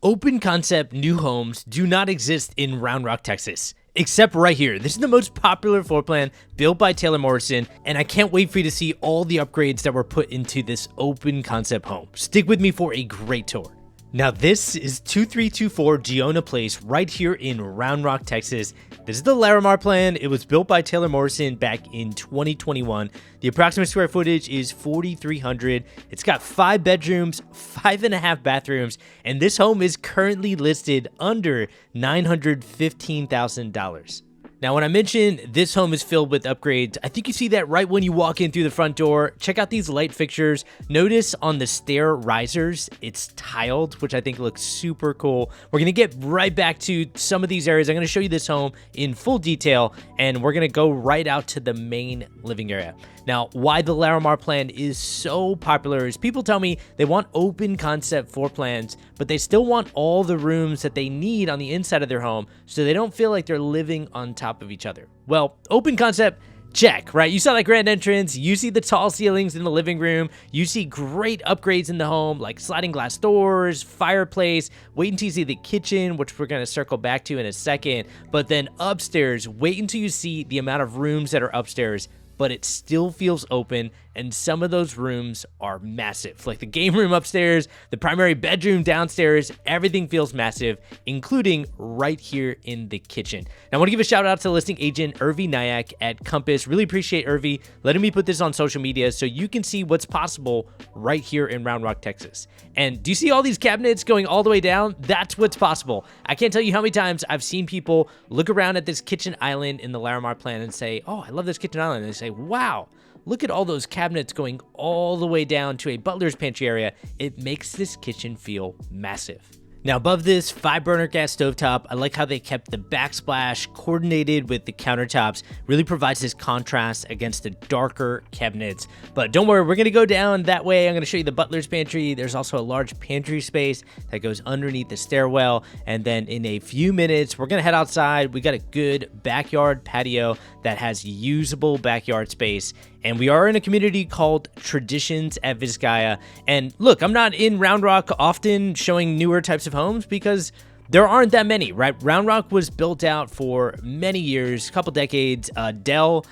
Open concept new homes do not exist in Round Rock, Texas, except right here. This is the most popular floor plan built by Taylor Morrison, and I can't wait for you to see all the upgrades that were put into this open concept home. Stick with me for a great tour. Now this is 2324 Giona Place right here in Round Rock, Texas. This is the Larimar plan. It was built by Taylor Morrison back in 2021. The approximate square footage is 4,300. It's got 5 bedrooms, 5.5 bathrooms, and this home is currently listed under $915,000. Now, when I mentioned this home is filled with upgrades, I think you see that right when you walk in through the front door. Check out these light fixtures. Notice on the stair risers, it's tiled, which I think looks super cool. We're going to get right back to some of these areas. I'm going to show you this home in full detail, and we're going to go right out to the main living area. Now, why the Larimar plan is so popular is people tell me they want open concept floor plans, but they still want all the rooms that they need on the inside of their home so they don't feel like they're living on top of each other. Well, open concept, check, right? You saw that grand entrance, you see the tall ceilings in the living room, you see great upgrades in the home like sliding glass doors, fireplace. Wait until you see the kitchen, which we're going to circle back to in a second. But then upstairs, wait until you see the amount of rooms that are upstairs, but it still feels open, and some of those rooms are massive. Like the game room upstairs, the primary bedroom downstairs, everything feels massive, including right here in the kitchen. Now, I want to give a shout out to listing agent Irvi Nyack at Compass. Really appreciate Irvi letting me put this on social media so you can see what's possible right here in Round Rock, Texas. And do you see all these cabinets going all the way down? That's what's possible. I can't tell you how many times I've seen people look around at this kitchen island in the Larimar plan and say, oh, I love this kitchen island. And they say, wow, look at all those cabinets going all the way down to a butler's pantry area. It makes this kitchen feel massive. Now, above this 5-burner gas stovetop, I like how they kept the backsplash coordinated with the countertops. Really provides this contrast against the darker cabinets. But don't worry, we're going to go down that way. I'm going to show you the butler's pantry. There's also a large pantry space that goes underneath the stairwell. And then in a few minutes, we're going to head outside. We got a good backyard patio that has usable backyard space. And we are in a community called Traditions at Vizcaya. And look, I'm not in Round Rock often showing newer types of homes because there aren't that many, right? Round Rock was built out for many years, a couple decades. Dell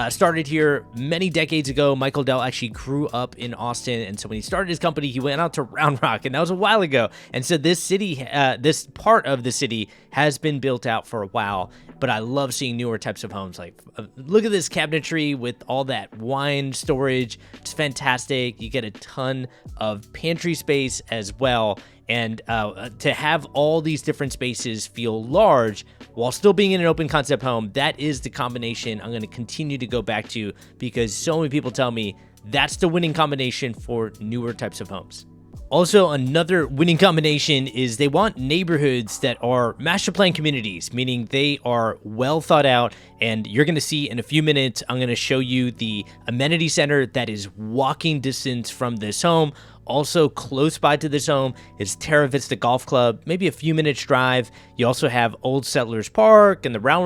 started here many decades ago. Michael Dell actually grew up in Austin, and so when he started his company, he went out to Round Rock, and that was a while ago. And so this city, this part of the city has been built out for a while, but I love seeing newer types of homes. Like, look at this cabinetry with all that wine storage. It's fantastic. You get a ton of pantry space as well. And to have all these different spaces feel large while still being in an open concept home, that is the combination I'm going to continue to go back to because so many people tell me that's the winning combination for newer types of homes. Also, another winning combination is they want neighborhoods that are master plan communities, meaning they are well thought out. And you're going to see in a few minutes, I'm going to show you the amenity center that is walking distance from this home. Also close by to this home is Terra Vista Golf Club, maybe a few minutes drive. You also have Old Settlers Park and the Round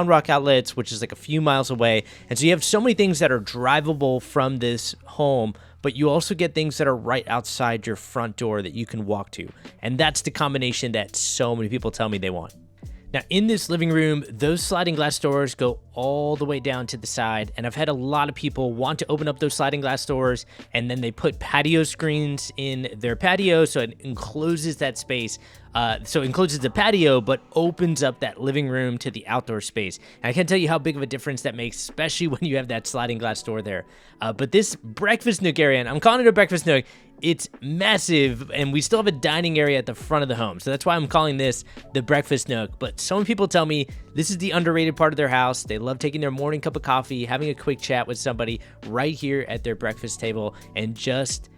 Rock Outlets, which is like a few miles away. And so you have so many things that are drivable from this home, but you also get things that are right outside your front door that you can walk to. And that's the combination that so many people tell me they want. Now, in this living room, those sliding glass doors go all the way down to the side, and I've had a lot of people want to open up those sliding glass doors, and then they put patio screens in their patio, so it encloses that space. So it encloses the patio, but opens up that living room to the outdoor space. And I can't tell you how big of a difference that makes, especially when you have that sliding glass door there. But this breakfast nook area, and I'm calling it a breakfast nook, it's massive, and we still have a dining area at the front of the home. So that's why I'm calling this the breakfast nook. But so many people tell me this is the underrated part of their house. They love taking their morning cup of coffee, having a quick chat with somebody right here at their breakfast table, and just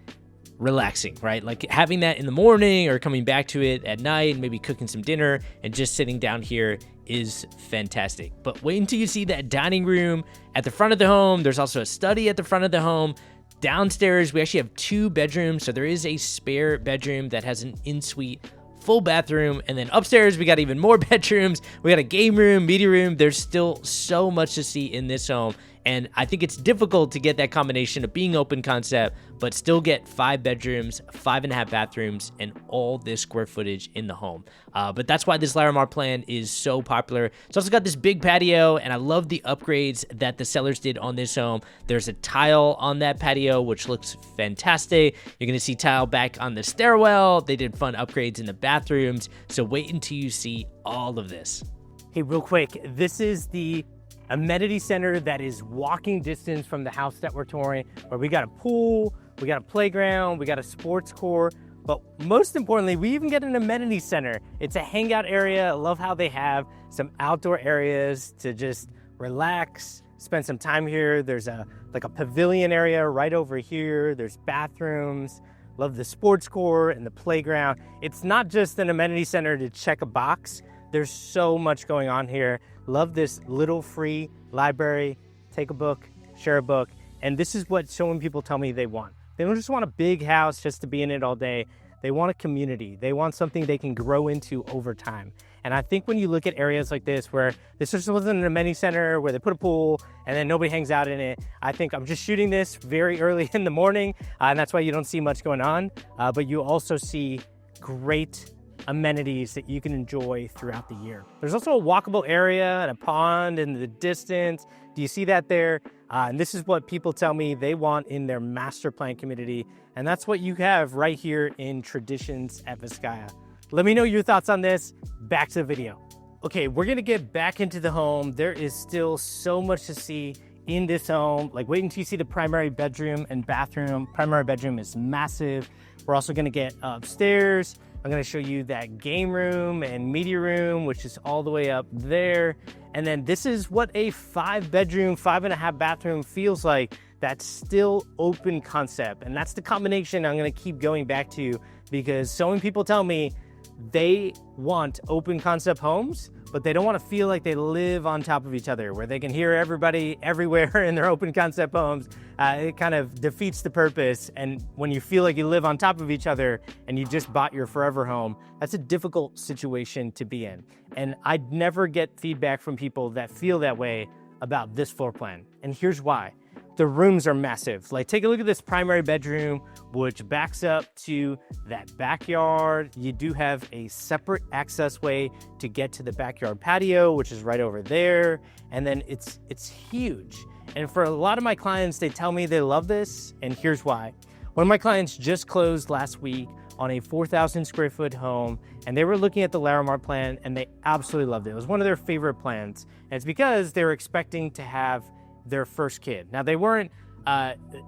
relaxing, right? Like having that in the morning or coming back to it at night, maybe cooking some dinner and just sitting down here is fantastic. But wait until you see that dining room at the front of the home. There's also a study at the front of the home. Downstairs, we actually have 2 bedrooms, so there is a spare bedroom that has an in-suite full bathroom. And then upstairs, we got even more bedrooms. We got a game room, media room. There's still so much to see in this home. And I think it's difficult to get that combination of being open concept, but still get 5 bedrooms, 5.5 bathrooms, and all this square footage in the home. But that's why this Larimar plan is so popular. It's also got this big patio, and I love the upgrades that the sellers did on this home. There's a tile on that patio, which looks fantastic. You're going to see tile back on the stairwell. They did fun upgrades in the bathrooms. So wait until you see all of this. Hey, real quick, this is the amenity center that is walking distance from the house that we're touring, where we got a pool, we got a playground, we got a sports court, but most importantly, we even get an amenity center. It's a hangout area. I love how they have some outdoor areas to just relax, spend some time here. There's like a pavilion area right over here. There's bathrooms. Love the sports court and the playground. It's not just an amenity center to check a box. There's so much going on here. Love this little free library. Take a book, share a book. And this is what so many people tell me they want. They don't just want a big house just to be in it all day. They want a community. They want something they can grow into over time. And I think when you look at areas like this, where this just wasn't an amenity center where they put a pool and then nobody hangs out in it, I think I'm just shooting this very early in the morning, and that's why you don't see much going on. But you also see great amenities that you can enjoy throughout the year. There's also a walkable area and a pond in the distance. Do you see that there? And this is what people tell me they want in their master plan community. And that's what you have right here in Traditions at Vizcaya. Let me know your thoughts on this. Back to the video. Okay, we're gonna get back into the home. There is still so much to see in this home. Like, wait until you see the primary bedroom and bathroom. Primary bedroom is massive. We're also gonna get upstairs. I'm gonna show you that game room and media room, which is all the way up there. And then this is what a 5-bedroom, 5.5 bathroom feels like. That's still open concept. And that's the combination I'm gonna keep going back to, because so many people tell me they want open concept homes, but they don't want to feel like they live on top of each other, where they can hear everybody everywhere in their open concept homes. It kind of defeats the purpose. And when you feel like you live on top of each other and you just bought your forever home, that's a difficult situation to be in. And I'd never get feedback from people that feel that way about this floor plan. And here's why. The rooms are massive. Like, take a look at this primary bedroom, which backs up to that backyard. You do have a separate access way to get to the backyard patio, which is right over there. And then it's huge. And for a lot of my clients, they tell me they love this, and here's why. One of my clients just closed last week on a 4,000 square foot home, and they were looking at the Larimar plan, and they absolutely loved it. It was one of their favorite plans. And it's because they were expecting to have their first kid. Now, they weren't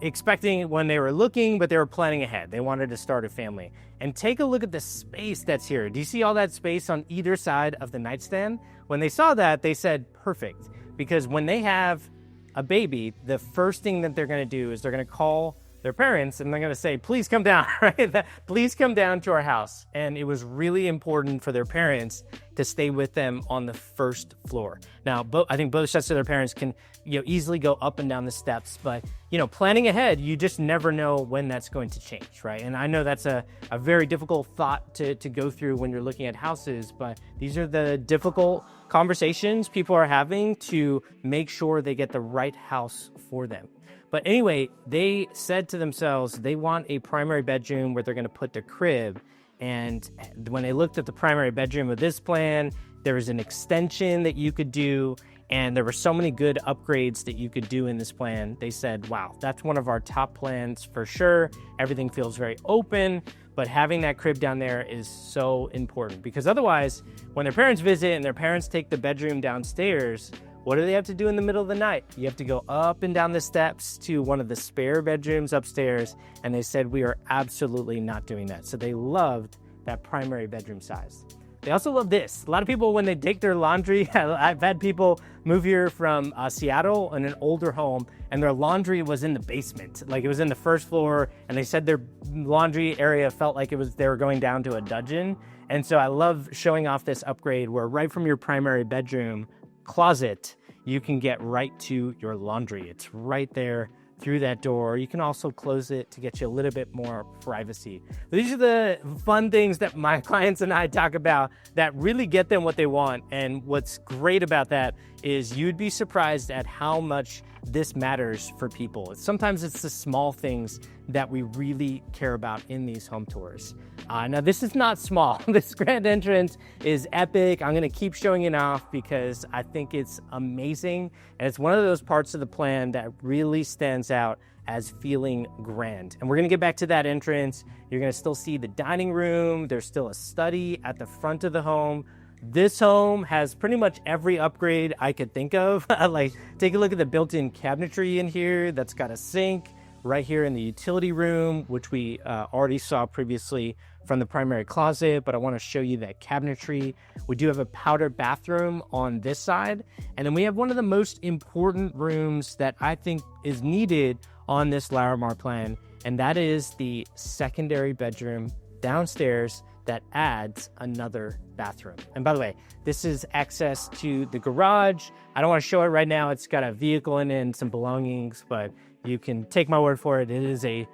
expecting when they were looking, but they were planning ahead. They wanted to start a family. And take a look at the space that's here. Do you see all that space on either side of the nightstand? When they saw that, they said, perfect. Because when they have a baby, the first thing that they're gonna do is they're gonna call their parents and they're gonna say, please come down, right? Please come down to our house. And it was really important for their parents to stay with them on the first floor. Now, I think both sets of their parents can easily go up and down the steps, but planning ahead, you just never know when that's going to change, right? And I know that's a very difficult thought to go through when you're looking at houses, but these are the difficult conversations people are having to make sure they get the right house for them. But anyway, they said to themselves, they want a primary bedroom where they're going to put their crib. And when they looked at the primary bedroom of this plan, there was an extension that you could do. And there were so many good upgrades that you could do in this plan. They said, wow, that's one of our top plans for sure. Everything feels very open, but having that crib down there is so important, because otherwise, when their parents visit and their parents take the bedroom downstairs, what do they have to do in the middle of the night? You have to go up and down the steps to one of the spare bedrooms upstairs. And they said, we are absolutely not doing that. So they loved that primary bedroom size. They also love this. A lot of people, when they take their laundry, I've had people move here from Seattle in an older home, and their laundry was in the basement. Like, it was in the first floor, and they said their laundry area felt like they were going down to a dungeon. And so I love showing off this upgrade where right from your primary bedroom closet, you can get right to your laundry. It's right there through that door. You can also close it to get you a little bit more privacy. But these are the fun things that my clients and I talk about that really get them what they want. And what's great about that is you'd be surprised at how much this matters for people. Sometimes it's the small things that we really care about in these home tours. Now this is not small. This grand entrance is epic. I'm gonna keep showing it off because I think it's amazing. And it's one of those parts of the plan that really stands out as feeling grand. And we're gonna get back to that entrance. You're gonna still see the dining room. There's still a study at the front of the home. This home has pretty much every upgrade I could think of. Like, take a look at the built-in cabinetry in here that's got a sink right here in the utility room, which we already saw previously from the primary closet, but I want to show you that cabinetry. We do have a powder bathroom on this side, and then we have one of the most important rooms that I think is needed on this Larimar plan, and that is the secondary bedroom downstairs that adds another bathroom. And by the way, this is access to the garage. I don't want to show it right now. It's got a vehicle in it and some belongings, but you can take my word for it. It is a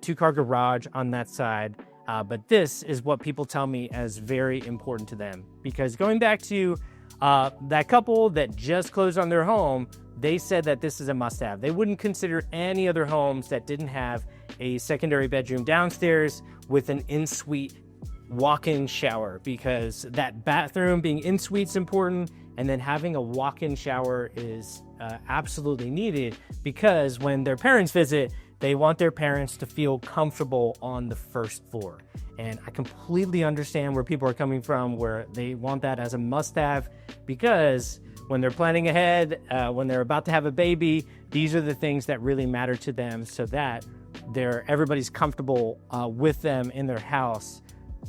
two-car garage on that side. But this is what people tell me as very important to them. Because going back to that couple that just closed on their home, they said that this is a must-have. They wouldn't consider any other homes that didn't have a secondary bedroom downstairs with an in-suite walk-in shower, because that bathroom being in suite is important, and then having a walk-in shower is absolutely needed, because when their parents visit, they want their parents to feel comfortable on the first floor. And I completely understand where people are coming from, where they want that as a must-have, because when they're planning ahead, when they're about to have a baby, these are the things that really matter to them, so that everybody's comfortable with them in their house,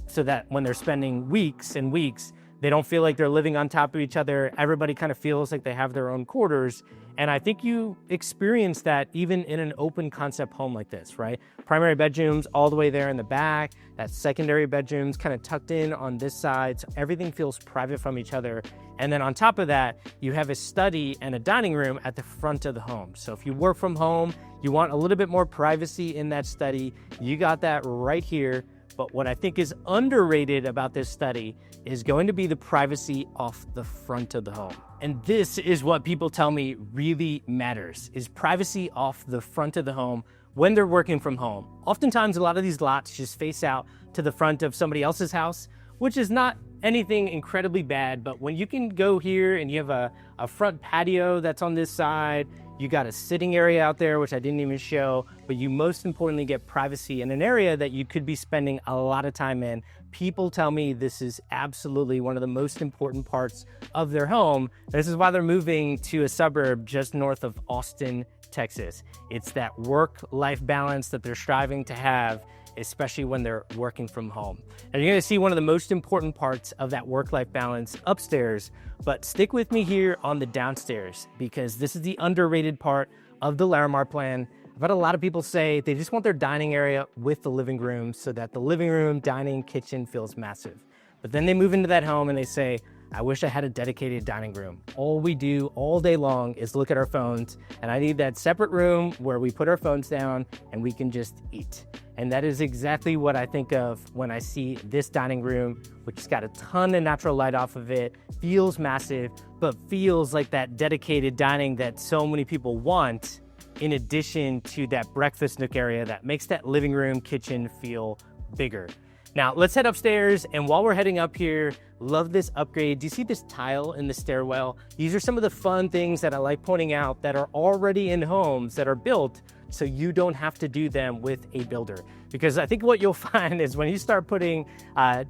so that when they're spending weeks and weeks, they don't feel like they're living on top of each other. Everybody kind of feels like they have their own quarters. And I think you experience that even in an open concept home like this, right? Primary bedrooms all the way there in the back, that secondary bedrooms kind of tucked in on this side. So everything feels private from each other. And then on top of that, you have a study and a dining room at the front of the home. So if you work from home, you want a little bit more privacy in that study, you got that right here. But what I think is underrated about this study is going to be the privacy off the front of the home. And this is what people tell me really matters, is privacy off the front of the home when they're working from home. Oftentimes, a lot of these lots just face out to the front of somebody else's house, which is not anything incredibly bad. But when you can go here and you have a front patio that's on this side, you got a sitting area out there, which I didn't even show, but you most importantly get privacy in an area that you could be spending a lot of time in. People tell me this is absolutely one of the most important parts of their home. This is why they're moving to a suburb just north of Austin, Texas. It's that work-life balance that they're striving to have, especially when they're working from home. And you're gonna see one of the most important parts of that work-life balance upstairs, but stick with me here on the downstairs, because this is the underrated part of the Larimar plan. I've had a lot of people say they just want their dining area with the living room so that the living room, dining, kitchen feels massive. But then they move into that home and they say, I wish I had a dedicated dining room. All we do all day long is look at our phones, and I need that separate room where we put our phones down and we can just eat. And that is exactly what I think of when I see this dining room, which has got a ton of natural light off of it, feels massive, but feels like that dedicated dining that so many people want, in addition to that breakfast nook area that makes that living room, kitchen feel bigger. Now, let's head upstairs, and while we're heading up here, love this upgrade. Do you see this tile in the stairwell? These are some of the fun things that I like pointing out that are already in homes that are built so you don't have to do them with a builder. Because I think what you'll find is when you start putting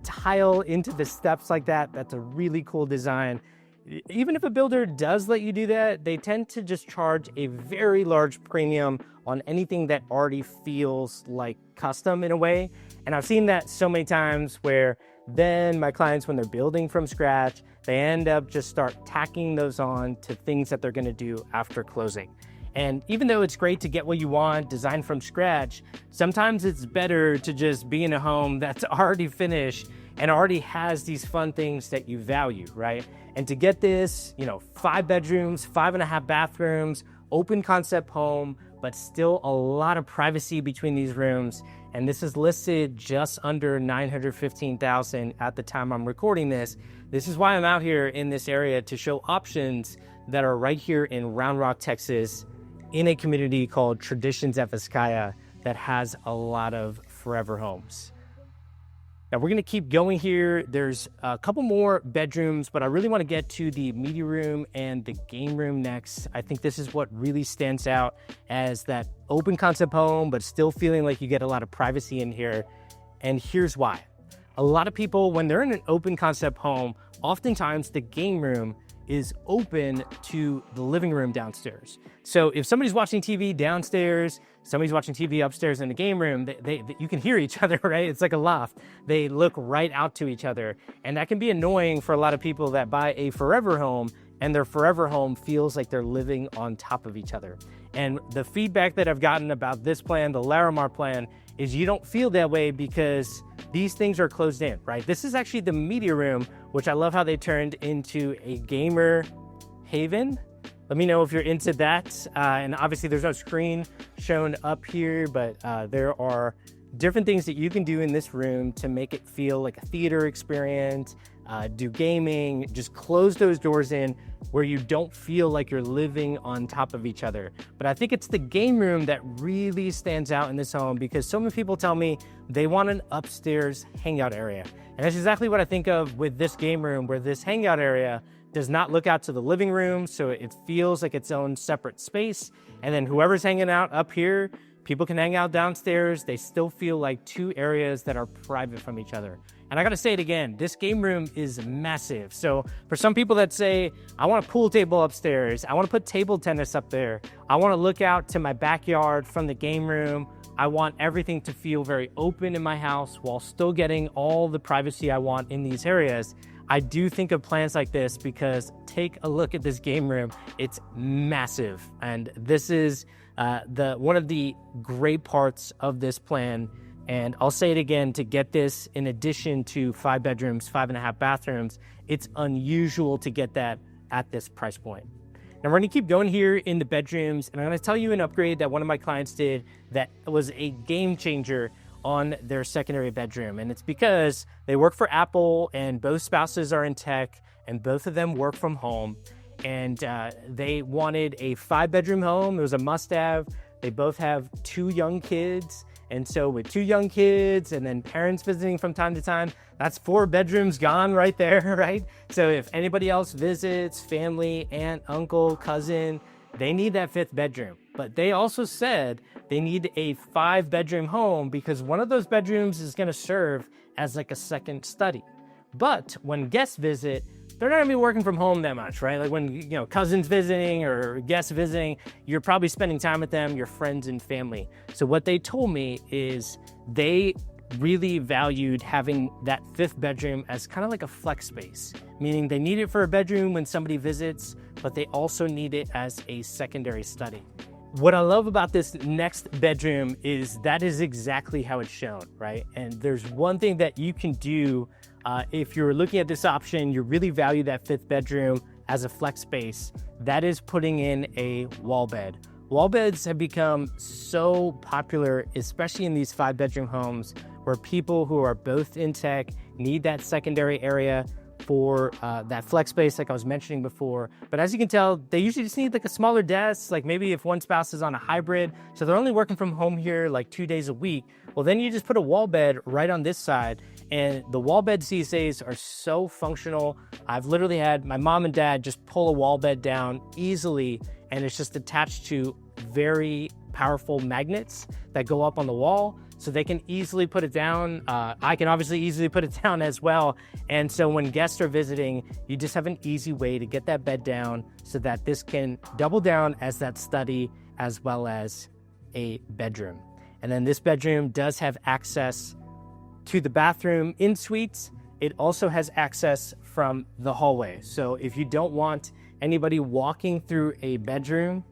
tile into the steps like that, that's a really cool design. Even if a builder does let you do that, they tend to just charge a very large premium on anything that already feels like custom in a way. And I've seen that so many times where then my clients, when they're building from scratch, they end up just start tacking those on to things that they're gonna do after closing. And even though it's great to get what you want, design from scratch, sometimes it's better to just be in a home that's already finished and already has these fun things that you value, right? And to get this, 5 bedrooms, 5.5 bathrooms, open concept home, but still a lot of privacy between these rooms. And this is listed just under $915,000 at the time I'm recording this. This is why I'm out here in this area, to show options that are right here in Round Rock, Texas. in a community called Traditions at Vizcaya that has a lot of forever homes. Now we're gonna keep going here. There's a couple more bedrooms, but I really wanna get to the media room and the game room next. I think this is what really stands out as that open concept home, but still feeling like you get a lot of privacy in here. And here's why. A lot of people, when they're in an open concept home, oftentimes the game room is open to the living room downstairs. So if somebody's watching TV downstairs, somebody's watching TV upstairs in the game room, you can hear each other, right? It's like a loft. They look right out to each other. And that can be annoying for a lot of people that buy a forever home, and their forever home feels like they're living on top of each other. And the feedback that I've gotten about this plan, the Larimar plan, is you don't feel that way because these things are closed in, right? This is actually the media room, which I love how they turned into a gamer haven. Let me know if you're into that. And obviously there's no screen shown up here, but there are different things that you can do in this room to make it feel like a theater experience, do gaming, just close those doors in where you don't feel like you're living on top of each other. But I think it's the game room that really stands out in this home because so many people tell me they want an upstairs hangout area. And that's exactly what I think of with this game room, where this hangout area does not look out to the living room, so it feels like its own separate space. And then whoever's hanging out up here, people can hang out downstairs. They still feel like two areas that are private from each other. And I gotta say it again, this game room is massive. So for some people that say, I want a pool table upstairs, I wanna put table tennis up there, I wanna look out to my backyard from the game room, I want everything to feel very open in my house while still getting all the privacy I want in these areas. I do think of plans like this because take a look at this game room. It's massive. And this is one of the great parts of this plan. And I'll say it again, to get this in addition to 5 bedrooms, 5.5 bathrooms, it's unusual to get that at this price point. Now we're gonna keep going here in the bedrooms, and I'm gonna tell you an upgrade that one of my clients did that was a game changer on their secondary bedroom. And it's because they work for Apple and both spouses are in tech and both of them work from home. And they wanted a 5-bedroom home. It was a must-have. They both have 2 young kids. And so with 2 young kids and then parents visiting from time to time, that's 4 bedrooms gone right there, right? So if anybody else visits, family, aunt, uncle, cousin, they need that 5th bedroom. But they also said they need a 5-bedroom home because one of those bedrooms is gonna serve as like a second study. But when guests visit, they're not gonna be working from home that much, right? Like when, cousins visiting or guests visiting, you're probably spending time with them, your friends and family. So what they told me is they really valued having that 5th bedroom as kind of like a flex space, meaning they need it for a bedroom when somebody visits, but they also need it as a secondary study. What I love about this next bedroom is that is exactly how it's shown, right? And there's one thing that you can do if you're looking at this option, you really value that 5th bedroom as a flex space, that is putting in a wall bed. Wall beds have become so popular, especially in these 5-bedroom homes where people who are both in tech need that secondary area for that flex space like I was mentioning before. But as you can tell, they usually just need like a smaller desk, like maybe if one spouse is on a hybrid, so they're only working from home here like 2 days a week, well then you just put a wall bed right on this side. And the wall beds these days are so functional. I've literally had my mom and dad just pull a wall bed down easily, and it's just attached to very powerful magnets that go up on the wall, so they can easily put it down. I can obviously easily put it down as well. And so when guests are visiting, you just have an easy way to get that bed down so that this can double down as that study as well as a bedroom. And then this bedroom does have access to the bathroom in suites. It also has access from the hallway. So if you don't want anybody walking through a bedroom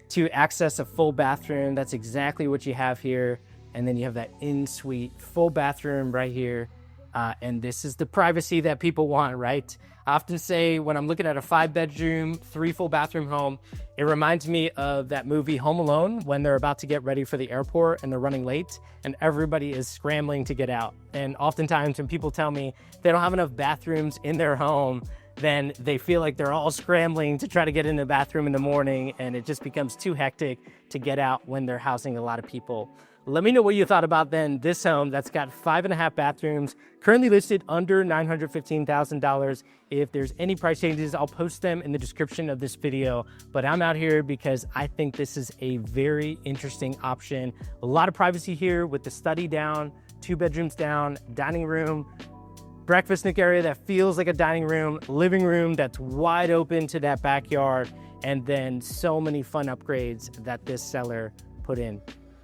to access a full bathroom, that's exactly what you have here. And then you have that in-suite full bathroom right here. And this is the privacy that people want, right? I often say when I'm looking at a 5-bedroom, 3 full bathroom home, it reminds me of that movie Home Alone when they're about to get ready for the airport and they're running late and everybody is scrambling to get out. And oftentimes when people tell me they don't have enough bathrooms in their home, then they feel like they're all scrambling to try to get in the bathroom in the morning, and it just becomes too hectic to get out when they're housing a lot of people. Let me know what you thought about then this home that's got 5.5 bathrooms, currently listed under $915,000. If there's any price changes, I'll post them in the description of this video. But I'm out here because I think this is a very interesting option. A lot of privacy here with the study down, 2 bedrooms down, dining room, breakfast nook area that feels like a dining room, living room that's wide open to that backyard, and then so many fun upgrades that this seller put in.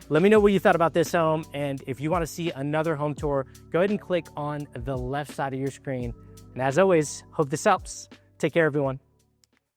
Let me know what you thought about this home, and if you want to see another home tour, go ahead and click on the left side of your screen. And as always, hope this helps. Take care, everyone.